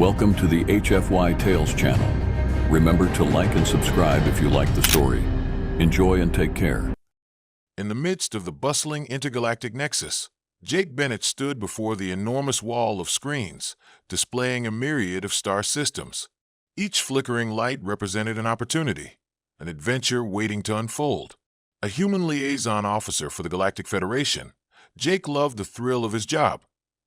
Welcome to the HFY Tales channel. Remember to like and subscribe if you like the story. Enjoy and take care. In the midst of the bustling intergalactic nexus, Jake Bennett stood before the enormous wall of screens, displaying a myriad of star systems. Each flickering light represented an opportunity, an adventure waiting to unfold. A human liaison officer for the Galactic Federation, Jake loved the thrill of his job,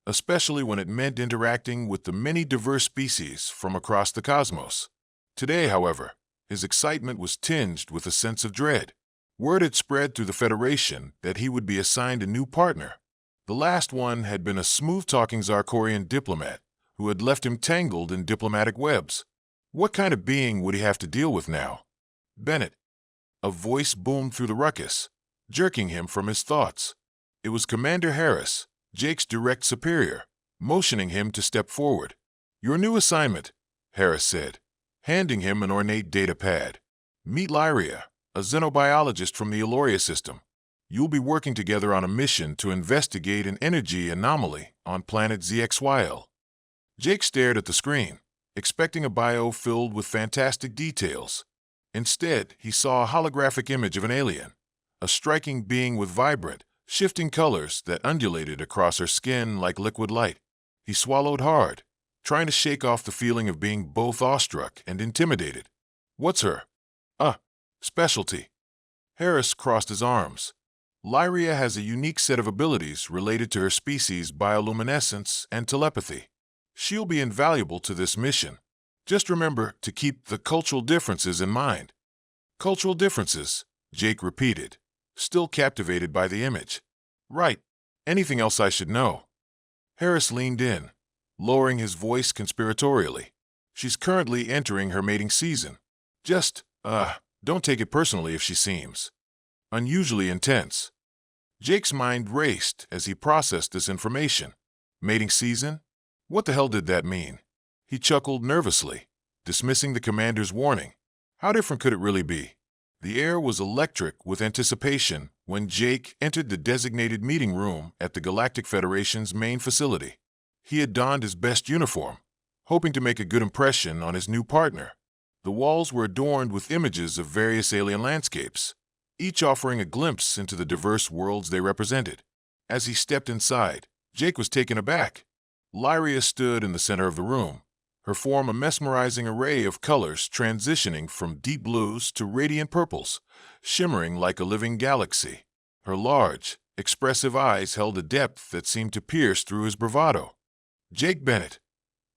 especially when it meant interacting with the many diverse species from across the cosmos. Today, however, his excitement was tinged with a sense of dread. Word had spread through the Federation that he would be assigned a new partner. The last one had been a smooth-talking Zarkorian diplomat who had left him tangled in diplomatic webs. What kind of being would he have to deal with now? Bennett. A voice boomed through the ruckus, jerking him from his thoughts. It was Commander Harris, Jake's direct superior, motioning him to step forward. "Your new assignment," Harris said, handing him an ornate data pad. "Meet Lyria, a xenobiologist from the Eloria system. You'll be working together on a mission to investigate an energy anomaly on planet ZXYL." Jake stared at the screen, expecting a bio filled with fantastic details. Instead, he saw a holographic image of an alien, a striking being with vibrant, shifting colors that undulated across her skin like liquid light. He swallowed hard, trying to shake off the feeling of being both awestruck and intimidated. "What's her specialty?" Harris crossed his arms. "Lyria has a unique set of abilities related to her species' bioluminescence and telepathy. She'll be invaluable to this mission. Just remember to keep the cultural differences in mind." "Cultural differences," Jake repeated, still captivated by the image. "Right. Anything else I should know?" Harris leaned in, lowering his voice conspiratorially. "She's currently entering her mating season. Just, don't take it personally if she seems unusually intense." Jake's mind raced as he processed this information. Mating season? What the hell did that mean? He chuckled nervously, dismissing the commander's warning. How different could it really be? The air was electric with anticipation when Jake entered the designated meeting room at the Galactic Federation's main facility. He had donned his best uniform, hoping to make a good impression on his new partner. The walls were adorned with images of various alien landscapes, each offering a glimpse into the diverse worlds they represented. As he stepped inside, Jake was taken aback. Lyria stood in the center of the room, her form a mesmerizing array of colors transitioning from deep blues to radiant purples, shimmering like a living galaxy. Her large, expressive eyes held a depth that seemed to pierce through his bravado. "Jake Bennett,"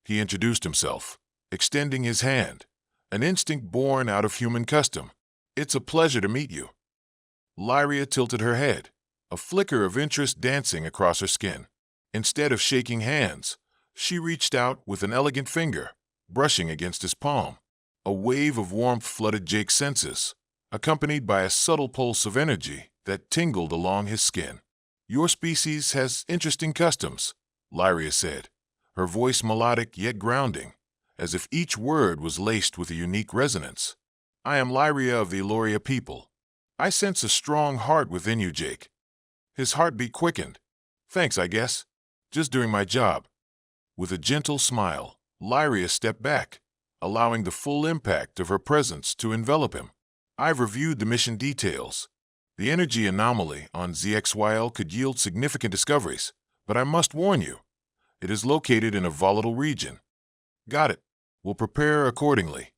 he introduced himself, extending his hand, an instinct born out of human custom. "It's a pleasure to meet you." Lyria tilted her head, a flicker of interest dancing across her skin. Instead of shaking hands, she reached out with an elegant finger, brushing against his palm. A wave of warmth flooded Jake's senses, accompanied by a subtle pulse of energy that tingled along his skin. "Your species has interesting customs," Lyria said, her voice melodic yet grounding, as if each word was laced with a unique resonance. "I am Lyria of the Eloria people. I sense a strong heart within you, Jake." His heartbeat quickened. "Thanks, I guess. Just doing my job." With a gentle smile, Lyria stepped back, allowing the full impact of her presence to envelop him. "I've reviewed the mission details. The energy anomaly on ZXYL could yield significant discoveries, but I must warn you, it is located in a volatile region." "Got it. We'll prepare accordingly,"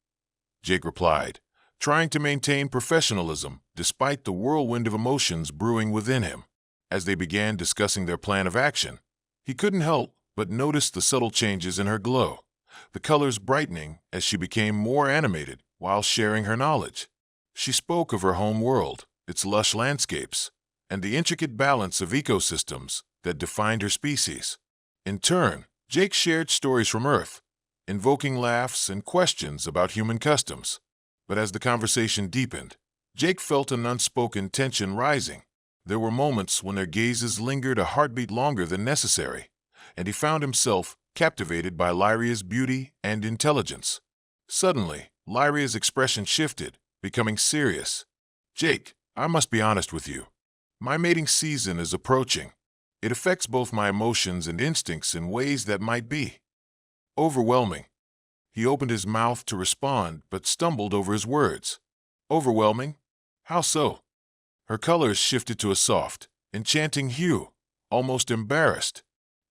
Jake replied, trying to maintain professionalism despite the whirlwind of emotions brewing within him. As they began discussing their plan of action, he couldn't help but noticed the subtle changes in her glow, the colors brightening as she became more animated while sharing her knowledge. She spoke of her home world, its lush landscapes, and the intricate balance of ecosystems that defined her species. In turn, Jake shared stories from Earth, invoking laughs and questions about human customs. But as the conversation deepened, Jake felt an unspoken tension rising. There were moments when their gazes lingered a heartbeat longer than necessary, and he found himself captivated by Lyria's beauty and intelligence. Suddenly, Lyria's expression shifted, becoming serious. "Jake, I must be honest with you. My mating season is approaching. It affects both my emotions and instincts in ways that might be overwhelming." He opened his mouth to respond, but stumbled over his words. Overwhelming? How so? Her colors shifted to a soft, enchanting hue, almost embarrassed.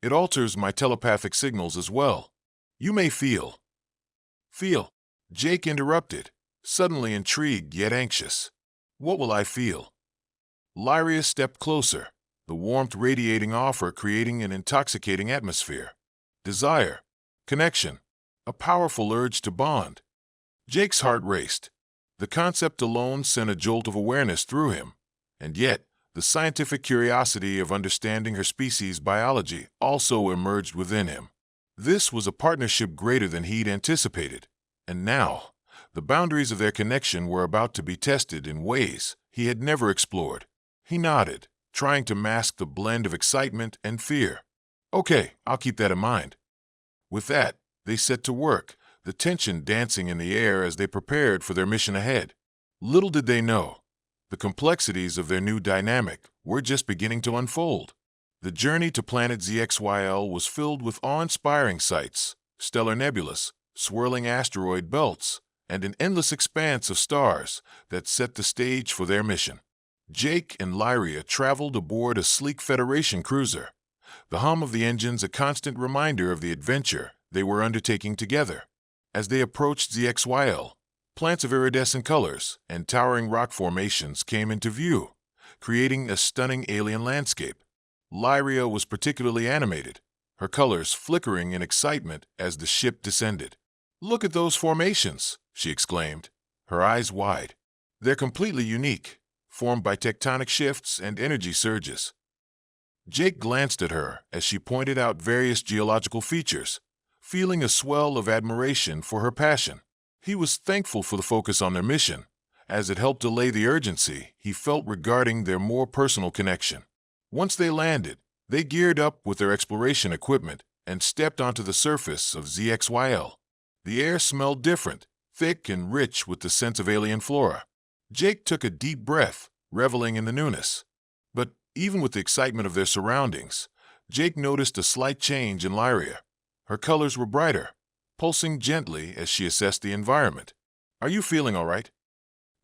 It alters my telepathic signals as well. You may feel. Feel? Jake interrupted, suddenly intrigued yet anxious. What will I feel? Lyria stepped closer, the warmth radiating off her, creating an intoxicating atmosphere. Desire, connection, a powerful urge to bond. Jake's heart raced. The concept alone sent a jolt of awareness through him, and yet the scientific curiosity of understanding her species' biology also emerged within him. This was a partnership greater than he'd anticipated, and now the boundaries of their connection were about to be tested in ways he had never explored. He nodded, trying to mask the blend of excitement and fear. Okay, I'll keep that in mind. With that, they set to work, the tension dancing in the air as they prepared for their mission ahead. Little did they know, the complexities of their new dynamic were just beginning to unfold. The journey to planet ZXYL was filled with awe-inspiring sights, stellar nebulas, swirling asteroid belts, and an endless expanse of stars that set the stage for their mission. Jake and Lyria traveled aboard a sleek Federation cruiser, the hum of the engines a constant reminder of the adventure they were undertaking together. As they approached ZXYL, plants of iridescent colors and towering rock formations came into view, creating a stunning alien landscape. Lyria was particularly animated, her colors flickering in excitement as the ship descended. "Look at those formations," she exclaimed, her eyes wide. "They're completely unique, formed by tectonic shifts and energy surges." Jake glanced at her as she pointed out various geological features, feeling a swell of admiration for her passion. He was thankful for the focus on their mission, as it helped allay the urgency he felt regarding their more personal connection. Once they landed, they geared up with their exploration equipment and stepped onto the surface of ZXYL. The air smelled different, thick and rich with the sense of alien flora. Jake took a deep breath, reveling in the newness. But even with the excitement of their surroundings, Jake noticed a slight change in Lyria. Her colors were brighter, pulsing gently as she assessed the environment. "Are you feeling all right?"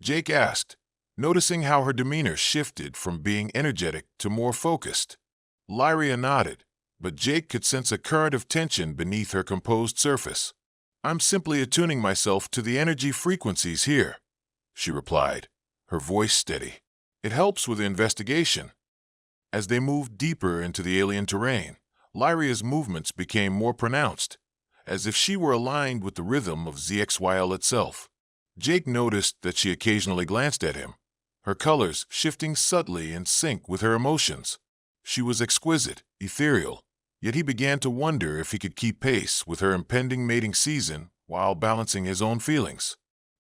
Jake asked, noticing how her demeanor shifted from being energetic to more focused. Lyria nodded, but Jake could sense a current of tension beneath her composed surface. "I'm simply attuning myself to the energy frequencies here," she replied, her voice steady. "It helps with the investigation." As they moved deeper into the alien terrain, Lyria's movements became more pronounced, as if she were aligned with the rhythm of ZXYL itself. Jake noticed that she occasionally glanced at him, her colors shifting subtly in sync with her emotions. She was exquisite, ethereal, yet he began to wonder if he could keep pace with her impending mating season while balancing his own feelings.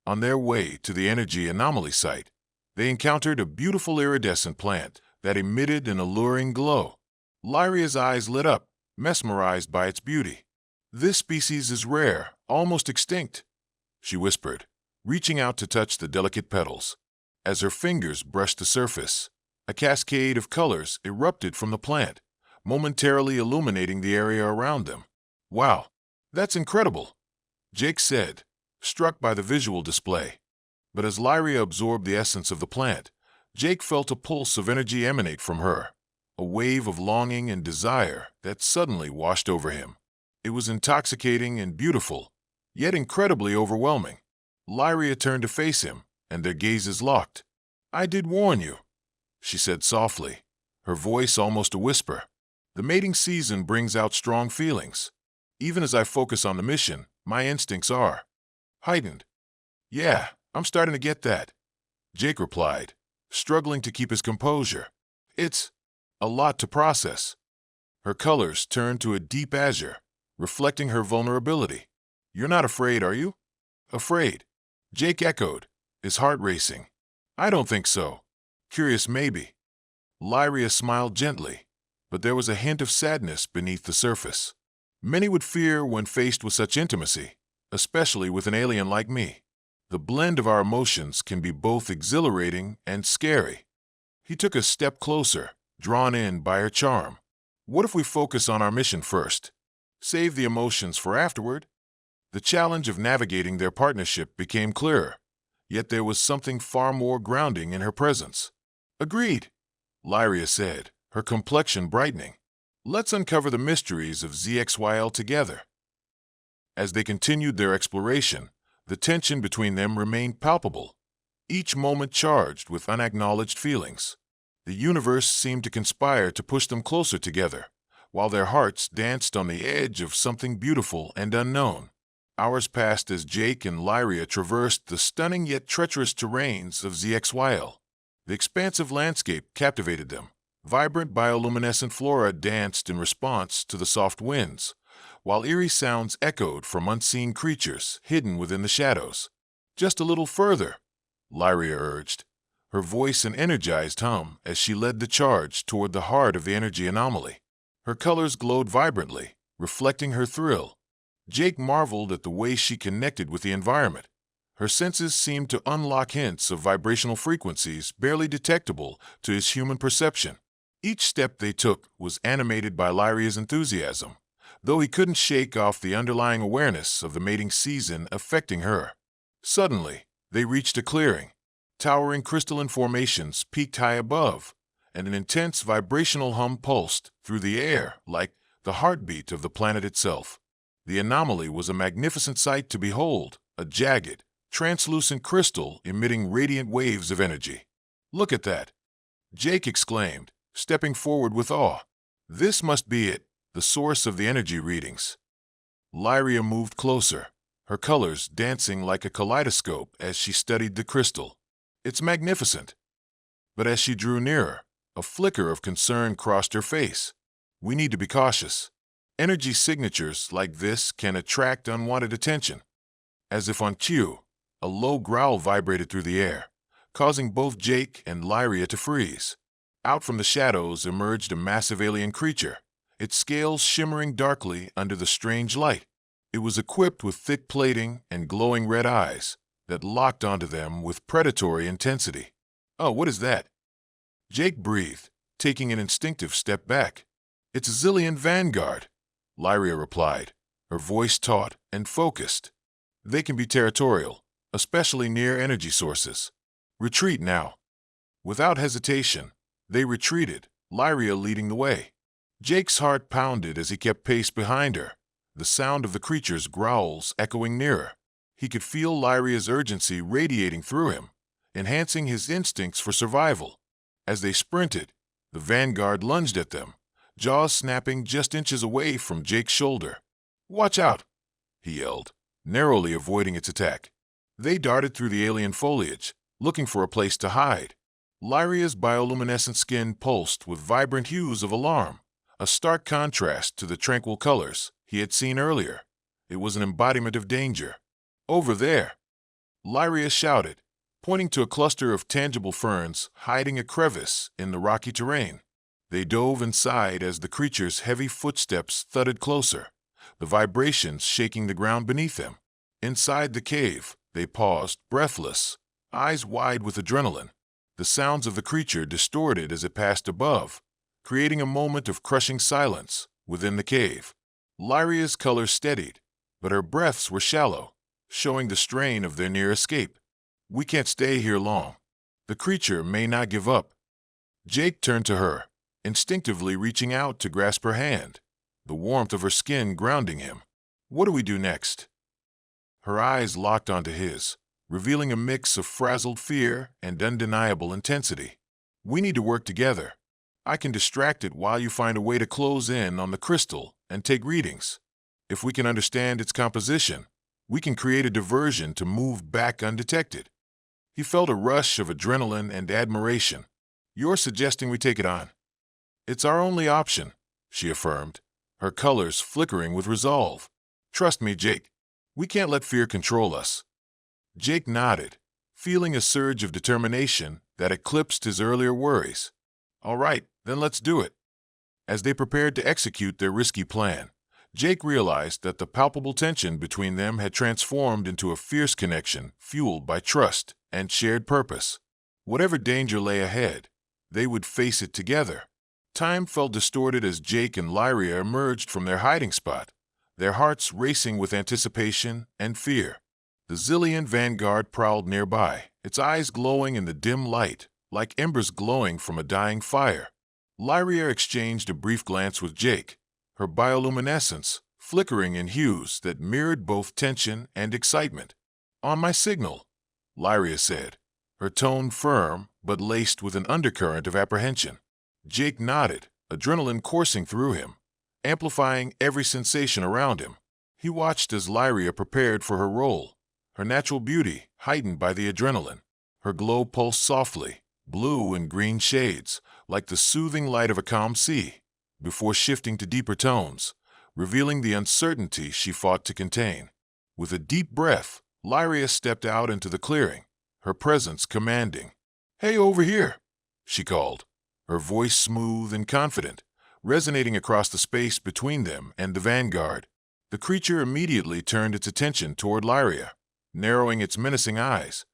On their way to the energy anomaly site, they encountered a beautiful iridescent plant that emitted an alluring glow. Lyria's eyes lit up, mesmerized by its beauty. "This species is rare, almost extinct," she whispered, reaching out to touch the delicate petals. As her fingers brushed the surface, a cascade of colors erupted from the plant, momentarily illuminating the area around them. "Wow, that's incredible," Jake said, struck by the visual display. But as Lyria absorbed the essence of the plant, Jake felt a pulse of energy emanate from her, a wave of longing and desire that suddenly washed over him. It was intoxicating and beautiful, yet incredibly overwhelming. Lyria turned to face him, and their gazes locked. "I did warn you," she said softly, her voice almost a whisper. "The mating season brings out strong feelings. Even as I focus on the mission, my instincts are heightened." "Yeah, I'm starting to get that," Jake replied, struggling to keep his composure. "It's a lot to process." Her colors turned to a deep azure, reflecting her vulnerability. "You're not afraid, are you?" "Afraid?" Jake echoed, his heart racing. "I don't think so. Curious maybe." Lyria smiled gently, but there was a hint of sadness beneath the surface. "Many would fear when faced with such intimacy, especially with an alien like me. The blend of our emotions can be both exhilarating and scary." He took a step closer, drawn in by her charm. "What if we focus on our mission first? Save the emotions for afterward?" The challenge of navigating their partnership became clearer, yet there was something far more grounding in her presence. "Agreed," Lyria said, her complexion brightening. "Let's uncover the mysteries of ZXYL together." As they continued their exploration, the tension between them remained palpable, each moment charged with unacknowledged feelings. The universe seemed to conspire to push them closer together, while their hearts danced on the edge of something beautiful and unknown. Hours passed as Jake and Lyria traversed the stunning yet treacherous terrains of ZXYL. The expansive landscape captivated them. Vibrant bioluminescent flora danced in response to the soft winds, while eerie sounds echoed from unseen creatures hidden within the shadows. "Just a little further," Lyria urged, her voice an energized hum as she led the charge toward the heart of the energy anomaly. Her colors glowed vibrantly, reflecting her thrill. Jake marveled at the way she connected with the environment. Her senses seemed to unlock hints of vibrational frequencies barely detectable to his human perception. Each step they took was animated by Lyria's enthusiasm, though he couldn't shake off the underlying awareness of the mating season affecting her. Suddenly, they reached a clearing. Towering crystalline formations peaked high above, and an intense vibrational hum pulsed through the air like the heartbeat of the planet itself. The anomaly was a magnificent sight to behold, a jagged, translucent crystal emitting radiant waves of energy. "Look at that!" Jake exclaimed, stepping forward with awe. "This must be it, the source of the energy readings." Lyria moved closer, her colors dancing like a kaleidoscope as she studied the crystal. "It's magnificent." But as she drew nearer, a flicker of concern crossed her face. "We need to be cautious. Energy signatures like this can attract unwanted attention." As if on cue, a low growl vibrated through the air, causing both Jake and Lyria to freeze. Out from the shadows emerged a massive alien creature, its scales shimmering darkly under the strange light. It was equipped with thick plating and glowing red eyes that locked onto them with predatory intensity. "Oh, what is that?" Jake breathed, taking an instinctive step back. "It's a Zillion Vanguard," Lyria replied, her voice taut and focused. "They can be territorial, especially near energy sources. Retreat now." Without hesitation, they retreated, Lyria leading the way. Jake's heart pounded as he kept pace behind her, the sound of the creature's growls echoing nearer. He could feel Lyria's urgency radiating through him, enhancing his instincts for survival. As they sprinted, the Vanguard lunged at them, jaws snapping just inches away from Jake's shoulder. "Watch out!" he yelled, narrowly avoiding its attack. They darted through the alien foliage, looking for a place to hide. Lyria's bioluminescent skin pulsed with vibrant hues of alarm, a stark contrast to the tranquil colors he had seen earlier. It was an embodiment of danger. "Over there!" Lyria shouted, pointing to a cluster of tangible ferns hiding a crevice in the rocky terrain. They dove inside as the creature's heavy footsteps thudded closer, the vibrations shaking the ground beneath them. Inside the cave, they paused, breathless, eyes wide with adrenaline. The sounds of the creature distorted as it passed above, creating a moment of crushing silence within the cave. Lyria's color steadied, but her breaths were shallow, showing the strain of their near escape. "We can't stay here long. The creature may not give up." Jake turned to her, instinctively reaching out to grasp her hand, the warmth of her skin grounding him. "What do we do next?" Her eyes locked onto his, revealing a mix of frazzled fear and undeniable intensity. "We need to work together. I can distract it while you find a way to close in on the crystal and take readings. If we can understand its composition, we can create a diversion to move back undetected." He felt a rush of adrenaline and admiration. "You're suggesting we take it on?" "It's our only option," she affirmed, her colors flickering with resolve. "Trust me, Jake. We can't let fear control us." Jake nodded, feeling a surge of determination that eclipsed his earlier worries. "All right, then let's do it." As they prepared to execute their risky plan, Jake realized that the palpable tension between them had transformed into a fierce connection fueled by trust and shared purpose. Whatever danger lay ahead, they would face it together. Time felt distorted as Jake and Lyria emerged from their hiding spot, their hearts racing with anticipation and fear. The Zillion vanguard prowled nearby, its eyes glowing in the dim light, like embers glowing from a dying fire. Lyria exchanged a brief glance with Jake, her bioluminescence flickering in hues that mirrored both tension and excitement. "On my signal," Lyria said, her tone firm but laced with an undercurrent of apprehension. Jake nodded, adrenaline coursing through him, amplifying every sensation around him. He watched as Lyria prepared for her role, her natural beauty heightened by the adrenaline. Her glow pulsed softly, blue and green shades, like the soothing light of a calm sea, before shifting to deeper tones, revealing the uncertainty she fought to contain. With a deep breath, Lyria stepped out into the clearing, her presence commanding. "Hey, over here," she called, her voice smooth and confident, resonating across the space between them and the vanguard. The creature immediately turned its attention toward Lyria, narrowing its menacing eyes,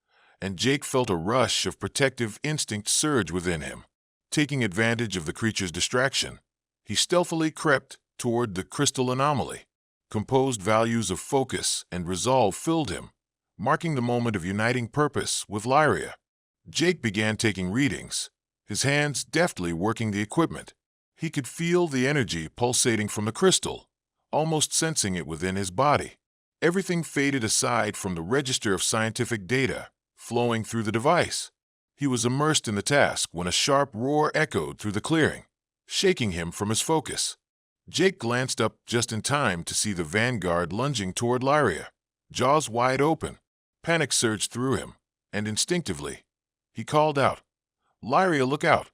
and Jake felt a rush of protective instinct surge within him. Taking advantage of the creature's distraction, he stealthily crept toward the crystal anomaly. Composed values of focus and resolve filled him, marking the moment of uniting purpose with Lyria. Jake began taking readings, his hands deftly working the equipment. He could feel the energy pulsating from the crystal, almost sensing it within his body. Everything faded aside from the register of scientific data flowing through the device. He was immersed in the task when a sharp roar echoed through the clearing, shaking him from his focus. Jake glanced up just in time to see the vanguard lunging toward Lyria, jaws wide open. Panic surged through him, and instinctively, he called out, "Lyria, look out!"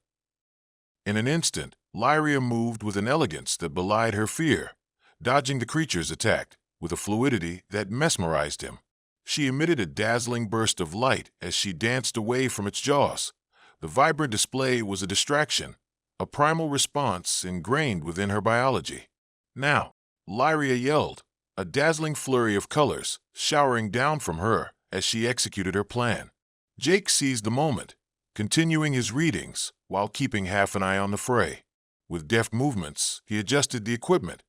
In an instant, Lyria moved with an elegance that belied her fear, dodging the creature's attack with a fluidity that mesmerized him. She emitted a dazzling burst of light as she danced away from its jaws. The vibrant display was a distraction, a primal response ingrained within her biology. "Now!" Lyria yelled, a dazzling flurry of colors showering down from her as she executed her plan. Jake seized the moment, continuing his readings while keeping half an eye on the fray. With deft movements, he adjusted the equipment,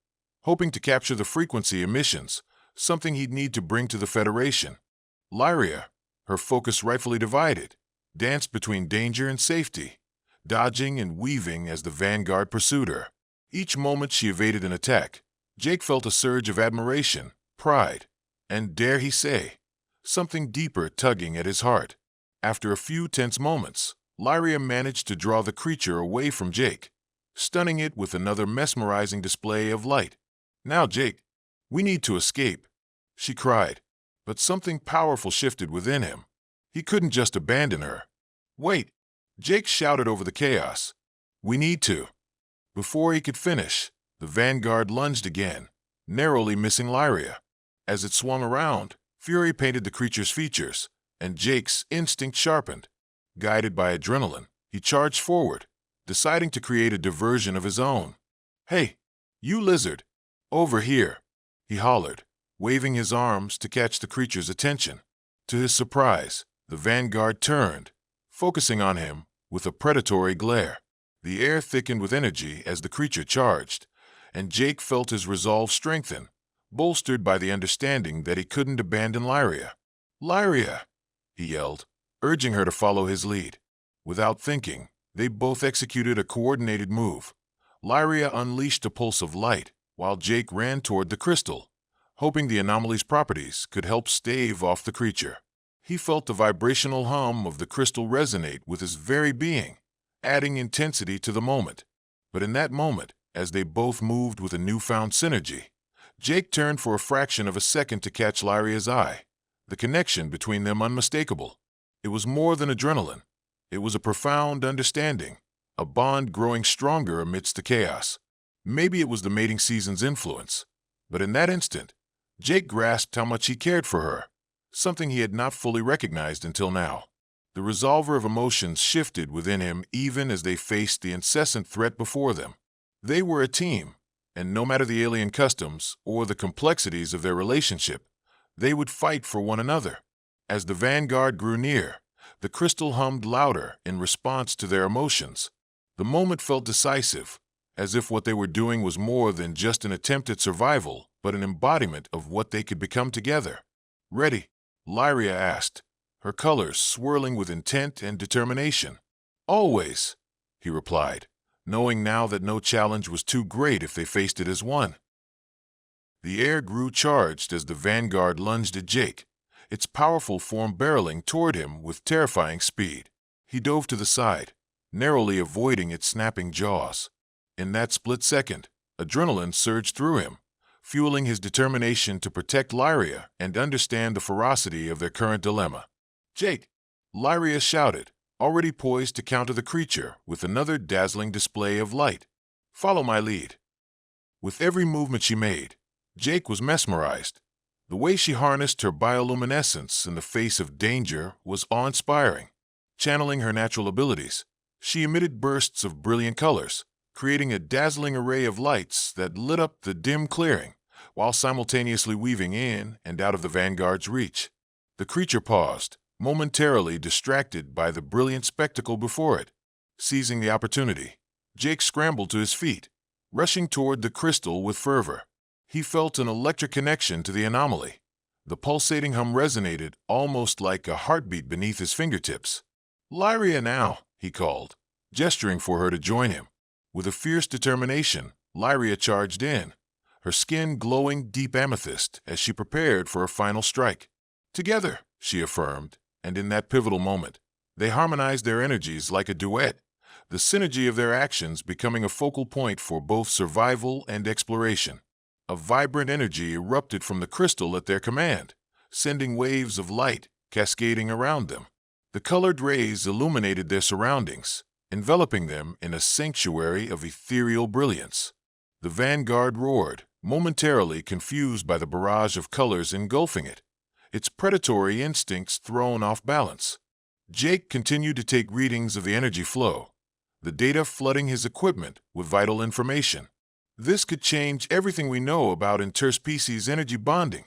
hoping to capture the frequency emissions, something he'd need to bring to the Federation. Lyria, her focus rightfully divided, danced between danger and safety, dodging and weaving as the vanguard pursued her. Each moment she evaded an attack, Jake felt a surge of admiration, pride, and, dare he say, something deeper tugging at his heart. After a few tense moments, Lyria managed to draw the creature away from Jake, stunning it with another mesmerizing display of light. "Now, Jake, we need to escape," she cried, but something powerful shifted within him. He couldn't just abandon her. "Wait!" Jake shouted over the chaos. "We need to." Before he could finish, the vanguard lunged again, narrowly missing Lyria. As it swung around, fury painted the creature's features, and Jake's instinct sharpened. Guided by adrenaline, he charged forward, deciding to create a diversion of his own. "Hey, you lizard! Over here!" he hollered, waving his arms to catch the creature's attention. To his surprise, the vanguard turned, focusing on him with a predatory glare. The air thickened with energy as the creature charged, and Jake felt his resolve strengthen, bolstered by the understanding that he couldn't abandon Lyria. "Lyria!" he yelled, urging her to follow his lead. Without thinking, they both executed a coordinated move. Lyria unleashed a pulse of light, while Jake ran toward the crystal, hoping the anomaly's properties could help stave off the creature. He felt the vibrational hum of the crystal resonate with his very being, adding intensity to the moment. But in that moment, as they both moved with a newfound synergy, Jake turned for a fraction of a second to catch Lyria's eye, the connection between them unmistakable. It was more than adrenaline. It was a profound understanding, a bond growing stronger amidst the chaos. Maybe it was the mating season's influence, but in that instant, Jake grasped how much he cared for her, something he had not fully recognized until now. The resolver of emotions shifted within him even as they faced the incessant threat before them. They were a team, and no matter the alien customs or the complexities of their relationship, they would fight for one another. As the vanguard grew near, the crystal hummed louder in response to their emotions. The moment felt decisive, as if what they were doing was more than just an attempt at survival but an embodiment of what they could become together. "Ready?" Lyria asked, her colors swirling with intent and determination. "Always," he replied, knowing now that no challenge was too great if they faced it as one. The air grew charged as the vanguard lunged at Jake, its powerful form barreling toward him with terrifying speed. He dove to the side, narrowly avoiding its snapping jaws. In that split second, adrenaline surged through him, fueling his determination to protect Lyria and understand the ferocity of their current dilemma. "Jake!" Lyria shouted, already poised to counter the creature with another dazzling display of light. "Follow my lead." With every movement she made, Jake was mesmerized. The way she harnessed her bioluminescence in the face of danger was awe-inspiring. Channeling her natural abilities, she emitted bursts of brilliant colors, creating a dazzling array of lights that lit up the dim clearing, while simultaneously weaving in and out of the vanguard's reach. The creature paused, momentarily distracted by the brilliant spectacle before it. Seizing the opportunity, Jake scrambled to his feet, rushing toward the crystal with fervor. He felt an electric connection to the anomaly. The pulsating hum resonated almost like a heartbeat beneath his fingertips. "Lyria now," he called, gesturing for her to join him. With a fierce determination, Lyria charged in, her skin glowing deep amethyst as she prepared for a final strike. "Together," she affirmed, and in that pivotal moment, they harmonized their energies like a duet, the synergy of their actions becoming a focal point for both survival and exploration. A vibrant energy erupted from the crystal at their command, sending waves of light cascading around them. The colored rays illuminated their surroundings, enveloping them in a sanctuary of ethereal brilliance. The vanguard roared, momentarily confused by the barrage of colors engulfing it, its predatory instincts thrown off balance. Jake continued to take readings of the energy flow, the data flooding his equipment with vital information. "This could change everything we know about interspecies energy bonding,"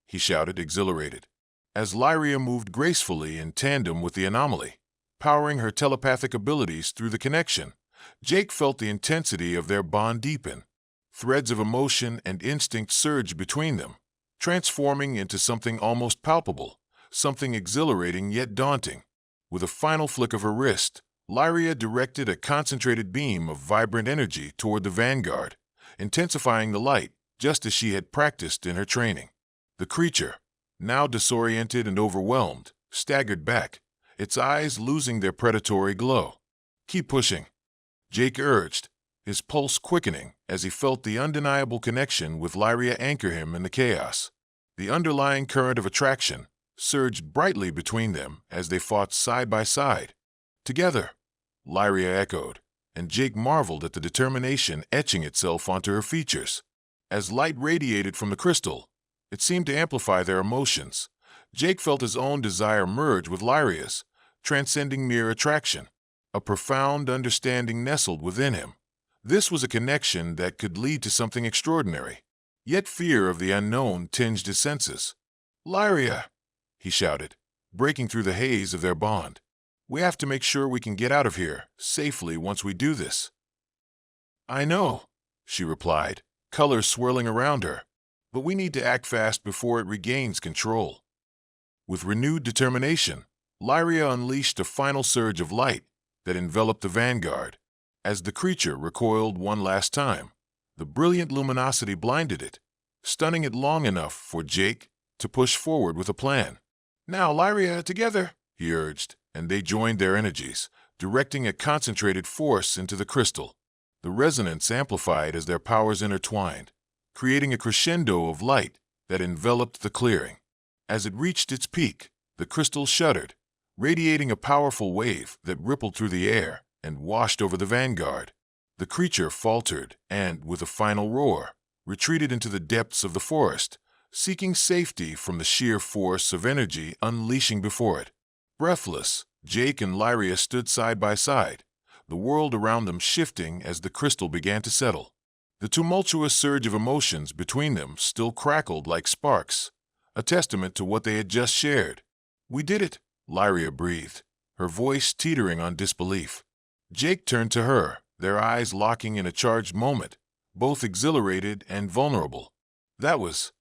he shouted, exhilarated. As Lyria moved gracefully in tandem with the anomaly, powering her telepathic abilities through the connection, Jake felt the intensity of their bond deepen. Threads of emotion and instinct surged between them, transforming into something almost palpable, something exhilarating yet daunting. With a final flick of her wrist, Lyria directed a concentrated beam of vibrant energy toward the vanguard, intensifying the light just as she had practiced in her training. The creature, now disoriented and overwhelmed, staggered back, its eyes losing their predatory glow. "Keep pushing," Jake urged, his pulse quickening as he felt the undeniable connection with Lyria anchor him in the chaos. The underlying current of attraction surged brightly between them as they fought side by side. "Together," Lyria echoed, and Jake marveled at the determination etching itself onto her features. As light radiated from the crystal, it seemed to amplify their emotions. Jake felt his own desire merge with Lyria's, transcending mere attraction. A profound understanding nestled within him. This was a connection that could lead to something extraordinary. Yet fear of the unknown tinged his senses. "Lyria," he shouted, breaking through the haze of their bond. "We have to make sure we can get out of here safely once we do this." "I know," she replied, colors swirling around her, "but we need to act fast before it regains control." With renewed determination, Lyria unleashed a final surge of light that enveloped the vanguard. As the creature recoiled one last time, the brilliant luminosity blinded it, stunning it long enough for Jake to push forward with a plan. "Now, Lyria, together," he urged, and they joined their energies, directing a concentrated force into the crystal. The resonance amplified as their powers intertwined, creating a crescendo of light that enveloped the clearing. As it reached its peak, the crystal shuddered, radiating a powerful wave that rippled through the air and washed over the vanguard. The creature faltered and, with a final roar, retreated into the depths of the forest, seeking safety from the sheer force of energy unleashing before it. Breathless, Jake and Lyria stood side by side, the world around them shifting as the crystal began to settle. The tumultuous surge of emotions between them still crackled like sparks, a testament to what they had just shared. "We did it," Lyria breathed, her voice teetering on disbelief. Jake turned to her, their eyes locking in a charged moment, both exhilarated and vulnerable. That was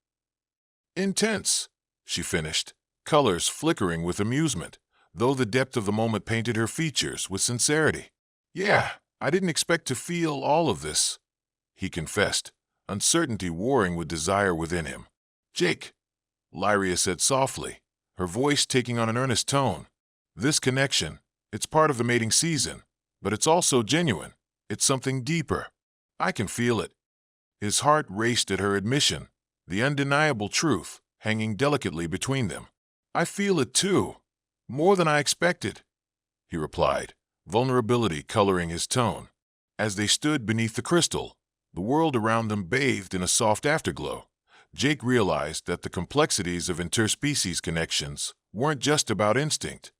intense, she finished, colors flickering with amusement, though the depth of the moment painted her features with sincerity. Yeah, I didn't expect to feel all of this, he confessed, uncertainty warring with desire within him. Jake, Lyria said softly, her voice taking on an earnest tone. This connection, it's part of the mating season, but it's also genuine. It's something deeper. I can feel it. His heart raced at her admission, the undeniable truth hanging delicately between them. I feel it too, more than I expected, he replied, vulnerability coloring his tone. As they stood beneath the crystal, the world around them bathed in a soft afterglow, Jake realized that the complexities of interspecies connections weren't just about instinct.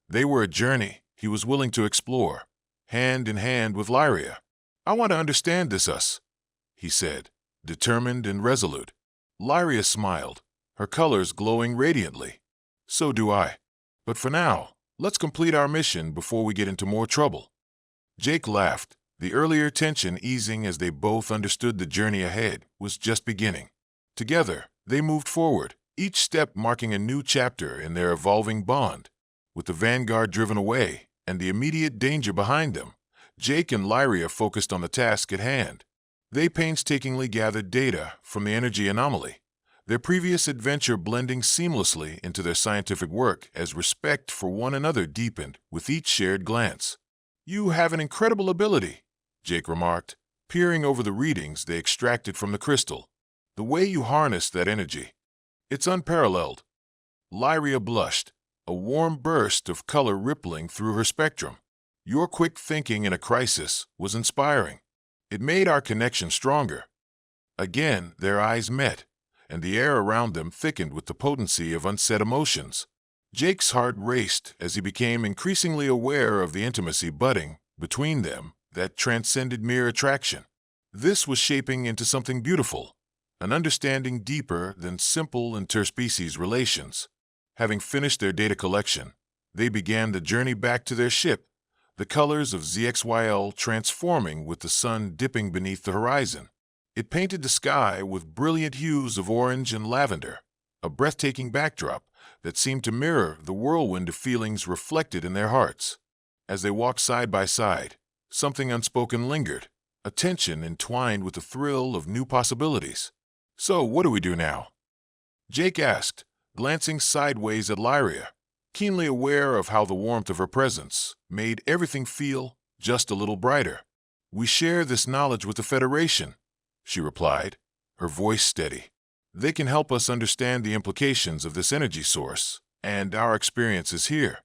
They were a journey he was willing to explore, hand in hand with Lyria. I want to understand this us, he said, determined and resolute. Lyria smiled, her colors glowing radiantly. So do I. But for now, let's complete our mission before we get into more trouble. Jake laughed, the earlier tension easing as they both understood the journey ahead was just beginning. Together, they moved forward, each step marking a new chapter in their evolving bond. With the vanguard driven away and the immediate danger behind them, Jake and Lyria focused on the task at hand. They painstakingly gathered data from the energy anomaly, their previous adventure blending seamlessly into their scientific work as respect for one another deepened with each shared glance. You have an incredible ability, Jake remarked, peering over the readings they extracted from the crystal. The way you harness that energy, it's unparalleled. Lyria blushed, a warm burst of color rippling through her spectrum. Your quick thinking in a crisis was inspiring. It made our connection stronger. Again, their eyes met, and the air around them thickened with the potency of unsaid emotions. Jake's heart raced as he became increasingly aware of the intimacy budding between them that transcended mere attraction. This was shaping into something beautiful, an understanding deeper than simple interspecies relations. Having finished their data collection, they began the journey back to their ship, the colors of ZXYL transforming with the sun dipping beneath the horizon. It painted the sky with brilliant hues of orange and lavender, a breathtaking backdrop that seemed to mirror the whirlwind of feelings reflected in their hearts. As they walked side by side, something unspoken lingered, a tension entwined with the thrill of new possibilities. So, what do we do now? Jake asked, glancing sideways at Lyria, keenly aware of how the warmth of her presence made everything feel just a little brighter. We share this knowledge with the Federation, she replied, her voice steady. They can help us understand the implications of this energy source and our experiences here.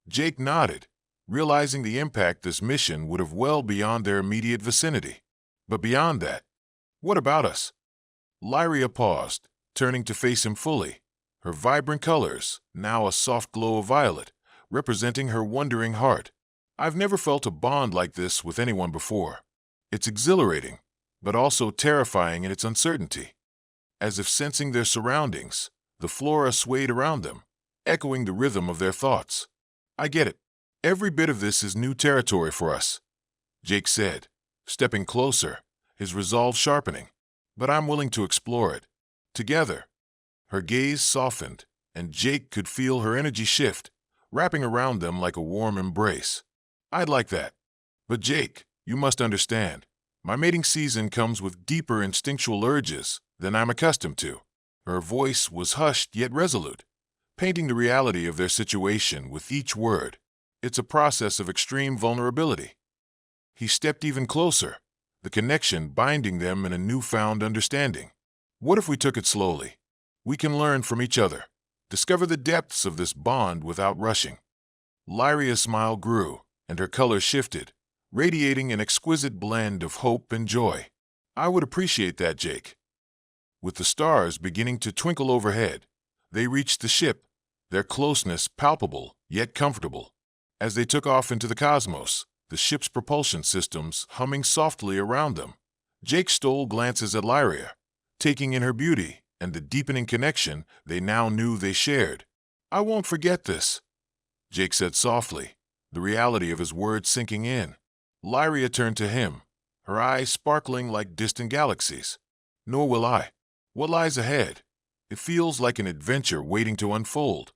Jake nodded, realizing the impact this mission would have well beyond their immediate vicinity. But beyond that, what about us? Lyria paused, turning to face him fully, her vibrant colors now a soft glow of violet, representing her wondering heart. I've never felt a bond like this with anyone before. It's exhilarating, but also terrifying in its uncertainty. As if sensing their surroundings, the flora swayed around them, echoing the rhythm of their thoughts. I get it. Every bit of this is new territory for us, Jake said, stepping closer, his resolve sharpening. But I'm willing to explore it. Together. Her gaze softened, and Jake could feel her energy shift, wrapping around them like a warm embrace. I'd like that. But Jake, you must understand, my mating season comes with deeper instinctual urges than I'm accustomed to. Her voice was hushed yet resolute, painting the reality of their situation with each word. It's a process of extreme vulnerability. He stepped even closer, the connection binding them in a newfound understanding. What if we took it slowly? We can learn from each other, discover the depths of this bond without rushing. Lyria's smile grew, and her color shifted, radiating an exquisite blend of hope and joy. I would appreciate that, Jake. With the stars beginning to twinkle overhead, they reached the ship, their closeness palpable yet comfortable. As they took off into the cosmos, the ship's propulsion systems humming softly around them, Jake stole glances at Lyria, taking in her beauty and the deepening connection they now knew they shared. I won't forget this, Jake said softly, the reality of his words sinking in. Lyria turned to him, her eyes sparkling like distant galaxies. Nor will I. What lies ahead? It feels like an adventure waiting to unfold.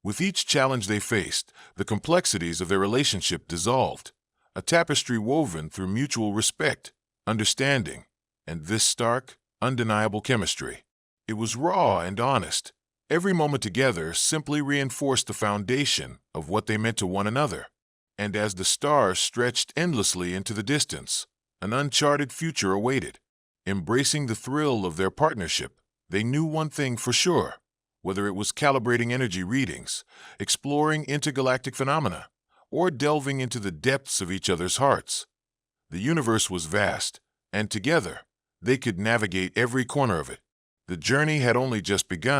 With each challenge they faced, the complexities of their relationship dissolved, a tapestry woven through mutual respect, understanding, and this stark, undeniable chemistry. It was raw and honest. Every moment together simply reinforced the foundation of what they meant to one another. And as the stars stretched endlessly into the distance, an uncharted future awaited. Embracing the thrill of their partnership, they knew one thing for sure. Whether it was calibrating energy readings, exploring intergalactic phenomena, or delving into the depths of each other's hearts, the universe was vast, and together, they could navigate every corner of it. The journey had only just begun.